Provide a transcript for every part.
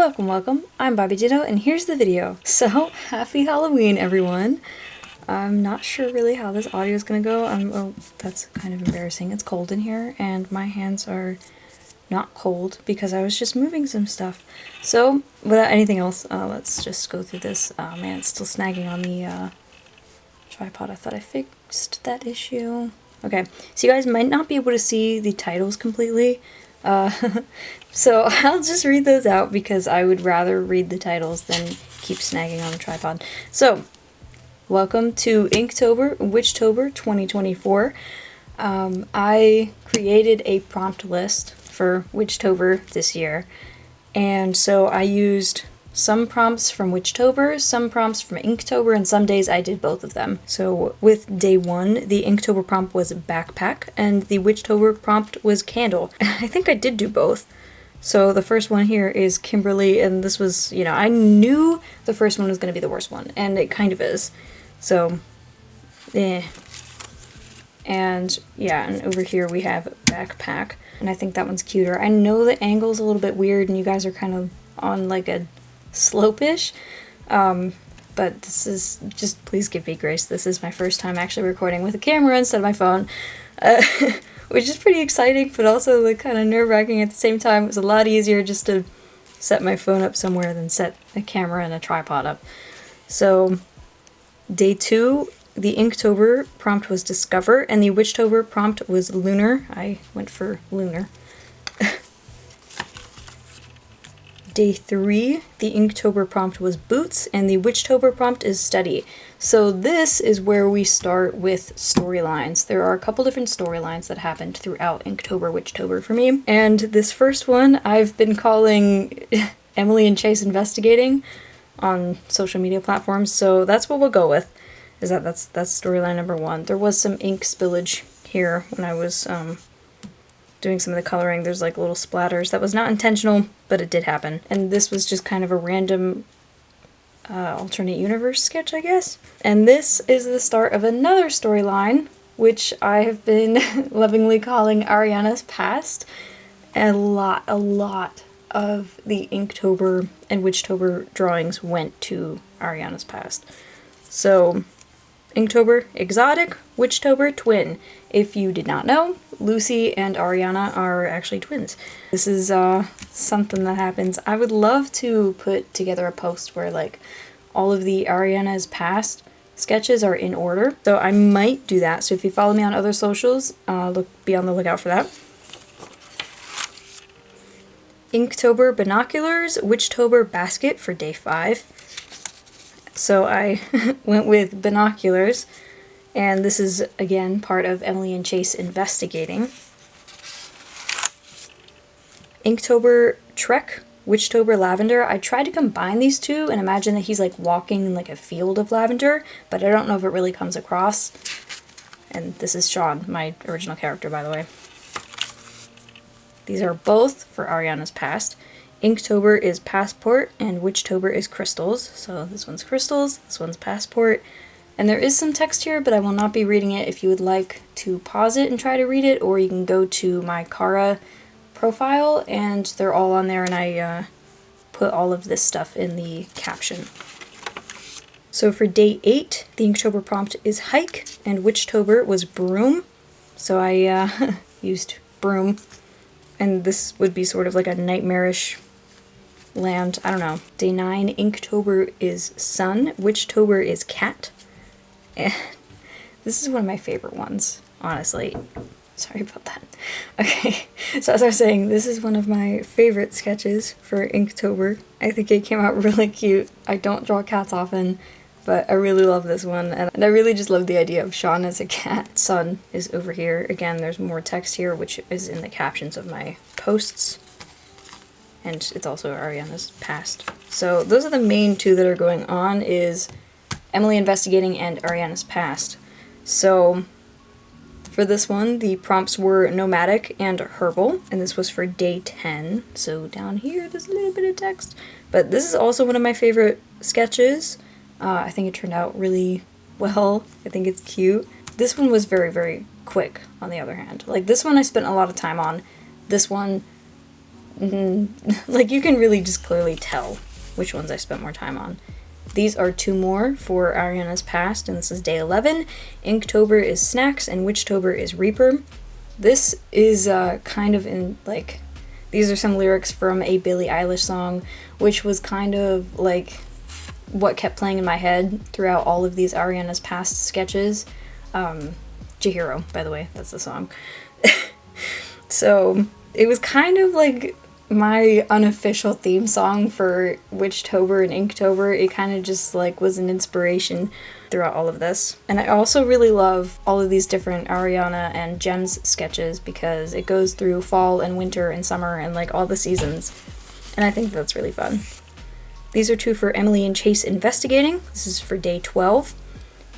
Welcome, I'm Bobby Ditto, and here's the video. So, happy Halloween, everyone! I'm not sure really how this audio is gonna go. Oh, that's kind of embarrassing. It's cold in here, and my hands are not cold because I was just moving some stuff. So, without anything else, let's just go through this. Oh man, it's still snagging on the tripod. I thought I fixed that issue. Okay, so you guys might not be able to see the titles completely. So I'll just read those out because I would rather read the titles than keep snagging on the tripod. So, welcome to Inktober, Witchtober 2024. I created a prompt list for Witchtober this year, and so I used some prompts from Witchtober, some prompts from Inktober, and some days I did both of them. So with day 1, the Inktober prompt was backpack, and the Witchtober prompt was candle. I think I did do both. So the first one here is Kimberly, and this was, you know, I knew the first one was going to be the worst one, and it kind of is. So, And yeah, and over here we have backpack, and I think that one's cuter. I know the angle's a little bit weird, and you guys are kind of on like a slope-ish, but this is, just please give me grace. This is my first time actually recording with a camera instead of my phone, which is pretty exciting, but also like kind of nerve-wracking at the same time. It was a lot easier just to set my phone up somewhere than set a camera and a tripod up. So day 2, the Inktober prompt was discover, and the Witchtober prompt was lunar. I went for lunar. Day 3, the Inktober prompt was boots, and the Witchtober prompt is study. So this is where we start with storylines. There are a couple different storylines that happened throughout Inktober, Witchtober for me. And this first one I've been calling Emily and Chase investigating on social media platforms, so that's what we'll go with. That's storyline number 1. There was some ink spillage here when I was doing some of the coloring. There's like little splatters. That was not intentional, but it did happen. And this was just kind of a random alternate universe sketch, I guess. And this is the start of another storyline, which I have been lovingly calling Ariana's Past. A lot of the Inktober and Witchtober drawings went to Ariana's Past. So, Inktober, exotic, Witchtober, twin. If you did not know, Lucy and Ariana are actually twins. This is something that happens. I would love to put together a post where like all of the Ariana's Past sketches are in order. So I might do that. So if you follow me on other socials, be on the lookout for that. Inktober binoculars, Witchtober basket for day 5. So I went with binoculars, and this is again part of Emily and Chase investigating. Inktober trek, Witchtober lavender. I tried to combine these two and imagine that he's like walking in like a field of lavender, but I don't know if it really comes across. And this is Sean, my original character, by the way. These are both for Ariana's Past. Inktober is passport, and Witchtober is crystals. So this one's crystals, this one's passport. And there is some text here, but I will not be reading it. If you would like to pause it and try to read it, or you can go to my Kara profile, and they're all on there, and I put all of this stuff in the caption. So for day 8, the Inktober prompt is hike, and Witchtober was broom. So I used broom, and this would be sort of like a nightmarish land, I don't know. Day 9, Inktober is sun, Witchtober is cat. And this is one of my favorite ones, honestly. Sorry about that. Okay, so as I was saying, this is one of my favorite sketches for Inktober. I think it came out really cute. I don't draw cats often, but I really love this one, and I really just love the idea of Sean as a cat. Sun is over here. Again, there's more text here, which is in the captions of my posts. And it's also Ariana's Past. So those are the main two that are going on, is Emily investigating and Ariana's Past. So for this one, the prompts were nomadic and herbal, and this was for day 10. So down here, there's a little bit of text. But this is also one of my favorite sketches. I think it turned out really well. I think it's cute. This one was very, very quick, on the other hand. Like, this one I spent a lot of time on. This one like you can really just clearly tell which ones I spent more time on. These are two more for Ariana's Past, and this is day 11. Inktober is Snacks, and Witchtober is Reaper. This is kind of in, like, these are some lyrics from a Billie Eilish song, which was kind of like what kept playing in my head throughout all of these Ariana's Past sketches. Chihiro, by the way, that's the song. So it was kind of like my unofficial theme song for Witchtober and Inktober. It kind of just like was an inspiration throughout all of this. And I also really love all of these different Ariana and Gems sketches because it goes through fall and winter and summer and like all the seasons. And I think that's really fun. These are two for Emily and Chase Investigating. This is for day 12.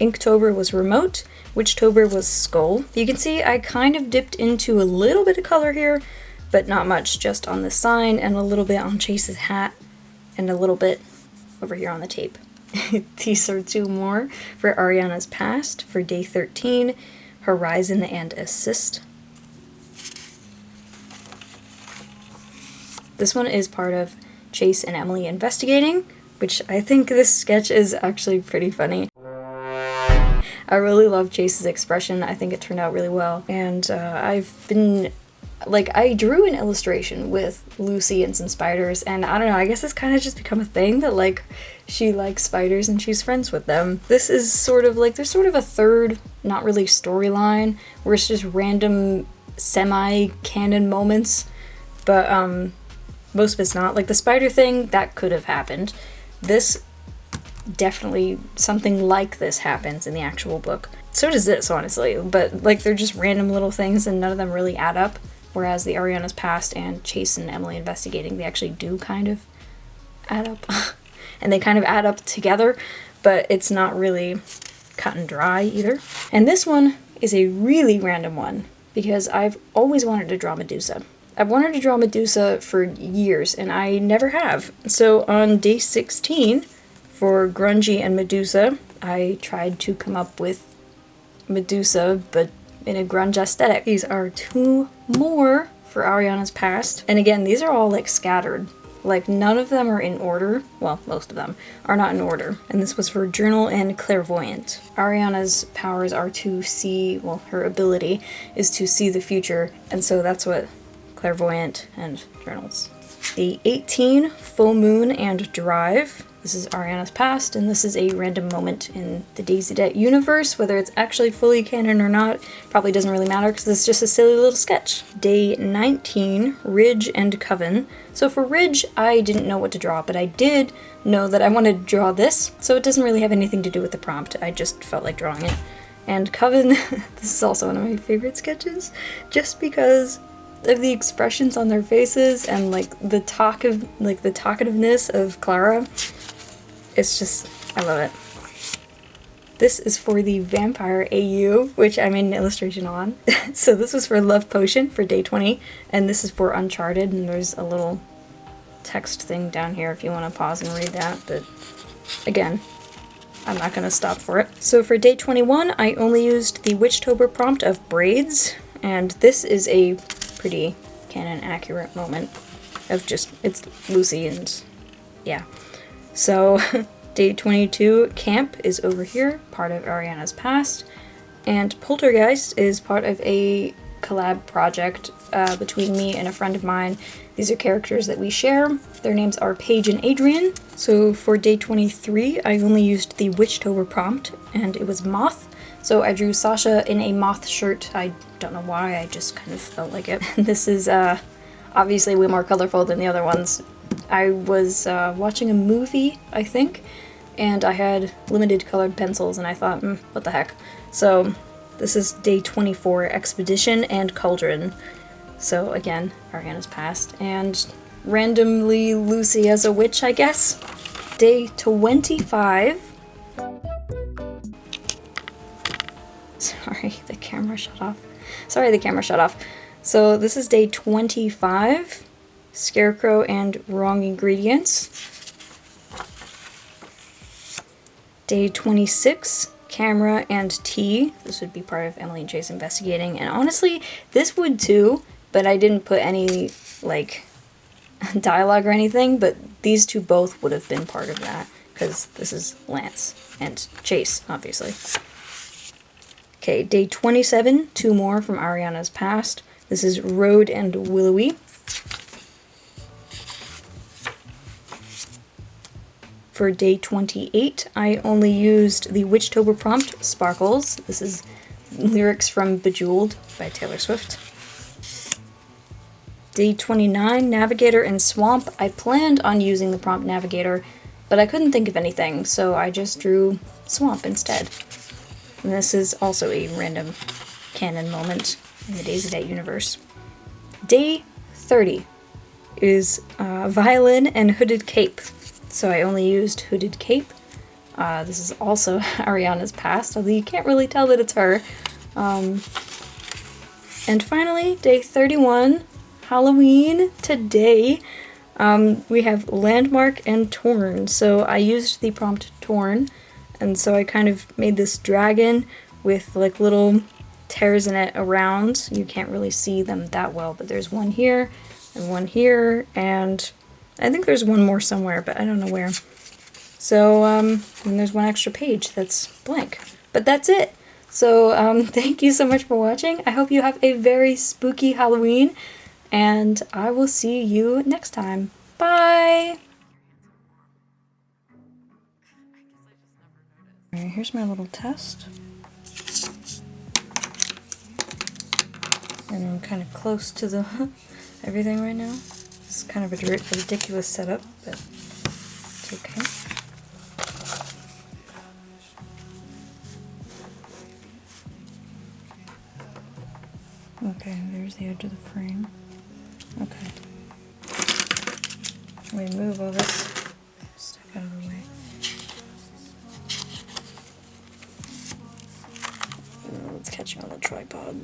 Inktober was Remote. Witchtober was Skull. You can see I kind of dipped into a little bit of color here, but not much, just on the sign and a little bit on Chase's hat and a little bit over here on the tape. These are two more for Ariana's Past for day 13, Horizon and Assist. This one is part of Chase and Emily Investigating, which I think this sketch is actually pretty funny. I really love Chase's expression. I think it turned out really well. And I've been, like, I drew an illustration with Lucy and some spiders, and I don't know, I guess it's kind of just become a thing that, like, she likes spiders and she's friends with them. This is sort of like, there's sort of a third, not really storyline, where it's just random semi-canon moments, but most of it's not. Like, the spider thing, that could have happened. This, definitely something like this happens in the actual book. So does this, honestly, but like they're just random little things and none of them really add up, whereas the Ariana's Past and Chase and Emily Investigating, they actually do kind of add up. And they kind of add up together, but it's not really cut and dry either. And this one is a really random one because I've always wanted to draw Medusa. I've wanted to draw Medusa for years and I never have. So on day 16, for Grungy and Medusa, I tried to come up with Medusa, but in a grunge aesthetic. These are two more for Ariana's Past. And again, these are all like scattered. Like none of them are in order. Well, most of them are not in order. And this was for Journal and Clairvoyant. Ariana's powers are to see, well, her ability is to see the future. And so that's what Clairvoyant and Journals. The 18, Full Moon and Drive. This is Ariana's Past, and this is a random moment in the Daisy Debt universe. Whether it's actually fully canon or not probably doesn't really matter because it's just a silly little sketch. Day 19, Ridge and Coven. So for Ridge, I didn't know what to draw, but I did know that I wanted to draw this, so it doesn't really have anything to do with the prompt. I just felt like drawing it. And Coven, this is also one of my favorite sketches, just because of the expressions on their faces and like the talkativeness of Clara. It's just, I love it. This is for the Vampire AU, which I made an illustration on. So this was for Love Potion for day 20, and this is for Uncharted, and there's a little text thing down here if you want to pause and read that, but again, I'm not going to stop for it. So for day 21, I only used the Witchtober prompt of braids, and this is a pretty canon accurate moment of just, it's Lucy and yeah. So day 22, Camp is over here, part of Ariana's Past, and Poltergeist is part of a collab project between me and a friend of mine. These are characters that we share. Their names are Paige and Adrian. So for day 23, I only used the Witchtober prompt, and it was Moth. So I drew Sasha in a moth shirt. I don't know why, I just kind of felt like it. This is obviously way more colorful than the other ones. I was watching a movie, I think, and I had limited colored pencils, and I thought, what the heck. So this is day 24, Expedition and Cauldron. So again, Ariana's Past, and randomly Lucy as a witch, I guess. Day 25. Sorry, the camera shut off. So this is day 25, Scarecrow and Wrong Ingredients. Day 26, Camera and Tea. This would be part of Emily and Chase Investigating, and honestly, this would too, but I didn't put any, like, dialogue or anything, but these two both would have been part of that, because this is Lance and Chase, obviously. Okay, day 27, two more from Ariana's past. This is Road and Willowy. For day 28, I only used the Witchtober prompt, Sparkles. This is lyrics from Bejeweled by Taylor Swift. Day 29, Navigator and Swamp. I planned on using the prompt Navigator, but I couldn't think of anything, so I just drew Swamp instead. And this is also a random canon moment in the Days of Day universe. Day 30 is Violin and Hooded Cape. So I only used Hooded Cape. This is also Ariana's past, although you can't really tell that it's her. And finally, day 31, Halloween, today, we have Landmark and Torn. So I used the prompt Torn, and so I kind of made this dragon with like little tears in it around. You can't really see them that well, but there's one here, and I think there's one more somewhere, but I don't know where. So, and there's one extra page that's blank. But that's it! So, thank you so much for watching. I hope you have a very spooky Halloween, and I will see you next time. Bye! Alright, here's my little test. And I'm kind of close to the everything right now. It's kind of a ridiculous setup, but it's okay. Okay, there's the edge of the frame. Okay. Let me move all this stuff out of the way. Let's catch it on the tripod.